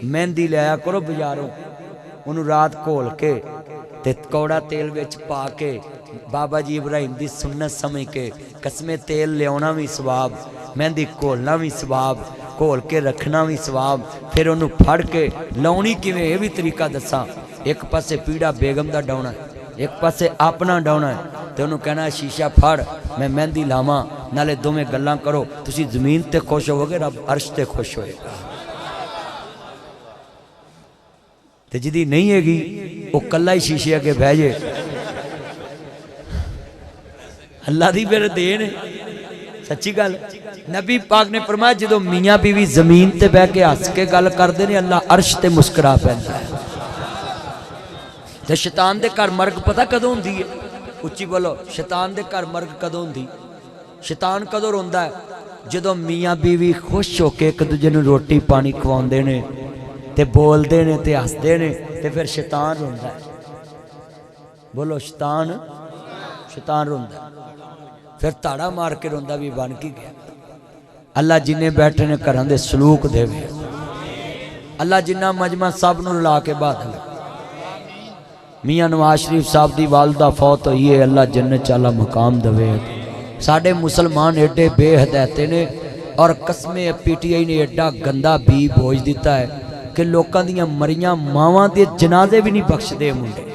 मेहंदी लिया करो बाजारों, उन्होंने रात घोल के ते कौड़ा तेल विच पा के बाबा जी इब्राहिम की सुन्नत समझ के कसमे तेल लिया भी सवाब, मेहंदी घोलना भी सवाब, घोल के रखना भी सवाब। फिर उन्होंने फड़ के लाउनी किवें यह भी तरीका दसा। एक पासे पीड़ा बेगम का डाउना, एक पासे अपना डाउना है, तो उन्होंने कहना शीशा फड़ मैं मेहंदी लावा, नाले दोवें गल्लां करो, तुसी जमीन ते खुश होवोगे, रब अर्श ते खुश होएगा। ते जिदी नहीं हैगी वो कला ही शीशे अगे बह जाए। अल्लाह दी फिर देन है, सच्ची गल। नबी पाक ने फरमाया जो मियाँ बीवी जमीन ते बह के हस के गल करते हैं, अल्लाह अर्श ते मुस्करा पैंदा है। तो शैतान दे घर मर्ग पता कदों होंदी है? उच्ची बोलो, शैतान दे घर मर्ग कदों होंदी? शैतान कदों रोंदा है? जदों मियाँ बीवी खुश होके एक दूजे नूं रोटी पानी खवाउंदे ने ते बोलते ने ते हसते ने, ते फिर शैतान रोंदा है। बोलो शैतान रोंदा है, फिर ताड़ा मार के रोंदा भी बन की गया। अल्लाह जिन्हें बैठे ने घरां दे सलूक देवे, अल्लाह जिन्ना मजमा सब नूं ला के बादल। मियाँ नवाज शरीफ साहब की वालदा फौत हुई है, अल्लाह जन्नत चाला मुकाम देवे। साडे मुसलमान एडे बेहदायते ने और कसमे PTI ने एडा गंदा बी बोझ दिता है कि लोगों दियां मरियां मावां दे जनाजे भी नहीं बख्शदे मुंडे।